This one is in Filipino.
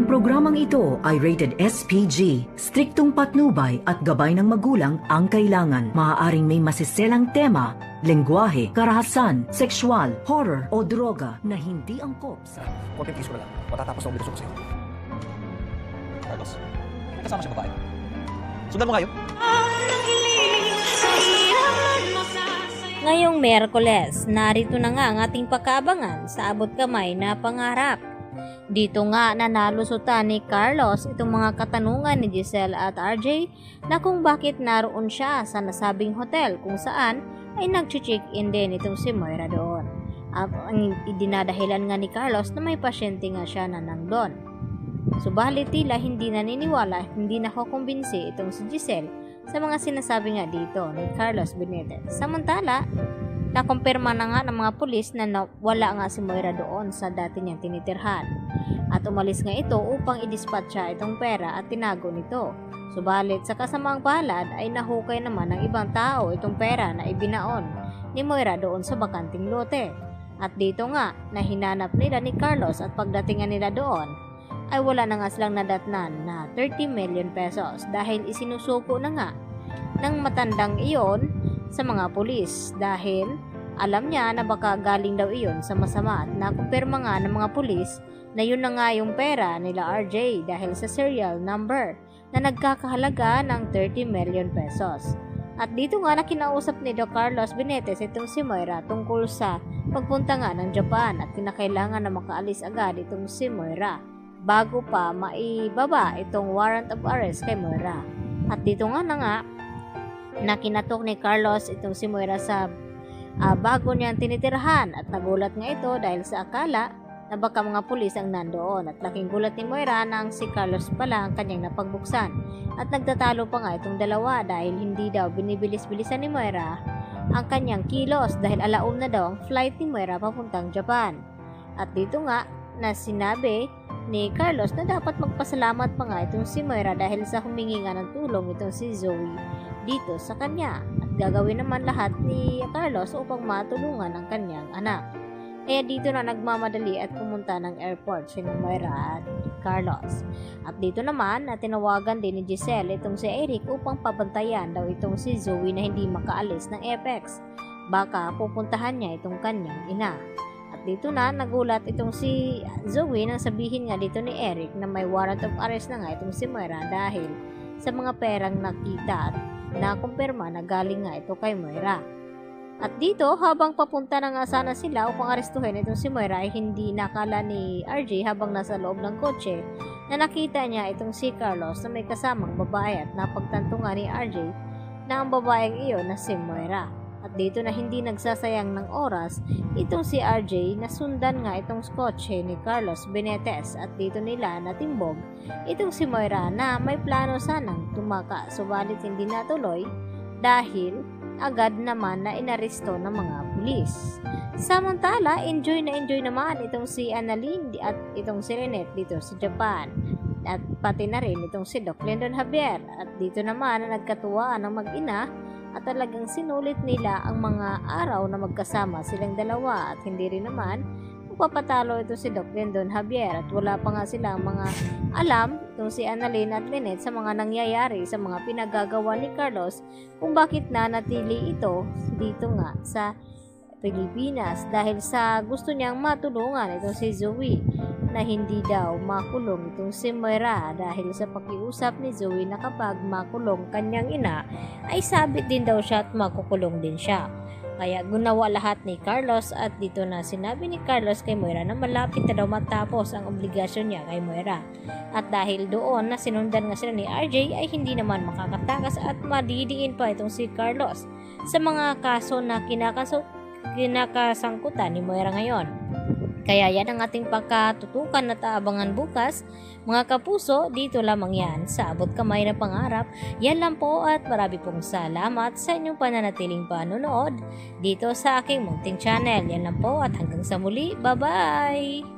Ang programang ito ay rated SPG. Striktong patnubay at gabay ng magulang ang kailangan. Maaaring may masiselang tema, lengguwahe, karahasan, sexual, horror o droga na hindi angkop sa... Konting tiis ko na lang. Matatapos na obligasyon ko sa'yo. Carlos, may kasama siya babae. Sundan mo nga yun. Ngayong Miyerkules, narito na nga ang ating pagkaabangan sa abot kamay na pangarap. Dito nga nanalusutan ni Carlos itong mga katanungan ni Giselle at RJ na kung bakit naroon siya sa nasabing hotel kung saan ay nag-check-in din itong si Moira doon. At ang idinadahilan nga ni Carlos na may pasyente nga siya na nandun. Subalit tila hindi naniniwala, hindi nakukumbinsi itong si Giselle sa mga sinasabi nga dito ni Carlos Benitez. Samantala, nakumpirma na nga ng mga pulis na wala nga si Moira doon sa dati niyang tinitirhan. At umalis nga ito upang i-dispatcha itong pera at tinago nito. Subalit sa kasamaang palad ay nahukay naman ng ibang tao itong pera na ibinaon ni Moira doon sa bakanting lote. At dito nga na hinanap nila ni Carlos at pagdating nila doon ay wala na nga silang nadatnan na 30 million pesos dahil isinusuko na nga ng matandang iyon sa mga pulis dahil alam niya na baka galing daw iyon sa masama at nakumpirma nga ng mga pulis na yun na nga yung pera nila RJ dahil sa serial number na nagkakahalaga ng 30 million pesos. At dito nga na kinausap ni Do Carlos Benitez itong si Moira tungkol sa pagpunta nga ng Japan at kinakailangan na makaalis agad itong si Moira bago pa maibaba itong warrant of arrest kay Moira. At dito nga na kinatok ni Carlos itong si Moira sa bago niyang tinitirhan at nagulat nga ito dahil sa akala na baka mga pulis ang nandoon at laking gulat ni Moira nang si Carlos pala ang kanyang napagbuksan at nagtatalo pa nga itong dalawa dahil hindi daw binibilis-bilisan ni Moira ang kanyang kilos dahil alaum na daw ang flight ni Moira papuntang Japan. At dito nga na sinabi ni Carlos na dapat magpasalamat pa nga itong si Moira dahil sa humingi nga ng tulong itong si Zoe dito sa kanya at gagawin naman lahat ni Carlos upang matulungan ang kanyang anak. Kaya dito na nagmamadali at pumunta ng airport si Moira at Carlos. At dito naman na tinawagan din ni Giselle itong si Eric upang pabantayan daw itong si Zoe na hindi makaalis ng Apex. Baka pupuntahan niya itong kanyang ina. At dito na nagulat itong si Zoe nang sabihin nga dito ni Eric na may warrant of arrest na nga itong si Moira dahil sa mga perang nakita at nakumpirma na galing nga ito kay Moira. At dito habang papunta na nga sana sila upang arestuhin itong si Moira ay hindi nakala ni RJ habang nasa loob ng kotse na nakita niya itong si Carlos na may kasamang babae at napagtanto nga ni RJ na ang babaeng iyon na si Moira. At dito na hindi nagsasayang ng oras itong si RJ na sundan nga itong kotse ni Carlos Benitez at dito nila natimbog itong si Moira na may plano sanang tumaka subalit hindi natuloy dahil agad naman na inaresto ng mga pulis. Samantala, enjoy naman itong si Annalyn at itong si Renette dito sa Japan at pati na rin itong si Doc Lyndon Javier at dito naman na nagkatuwaan ng mag-ina at talagang sinulit nila ang mga araw na magkasama silang dalawa at hindi rin naman magpapatalo ito si Doc Lyndon Javier at wala pa nga silang mga alam itong si Annalyn at Lynette sa mga nangyayari sa mga pinagagawa ni Carlos kung bakit nanatili ito dito nga sa Pilipinas dahil sa gusto niyang matulungan itong si Zoe na hindi daw makulong itong si Moira dahil sa pakiusap ni Zoe na kapag makulong kanyang ina ay sabit din daw siya at makukulong din siya. Kaya gunawa lahat ni Carlos at dito na sinabi ni Carlos kay Moira na malapit na daw matapos ang obligasyon niya kay Moira. At dahil doon na sinundan nga sila ni RJ ay hindi naman makakatakas at madidiin pa itong si Carlos sa mga kaso na kinakasangkutan ni Moira ngayon. Kaya yan ang ating pagkatutukan at aabangan bukas. Mga kapuso, dito lamang yan sa Abot Kamay na Pangarap. Yan lang po at marami pong salamat sa inyong pananatiling panonood dito sa aking munting channel. Yan lang po at hanggang sa muli. Bye-bye!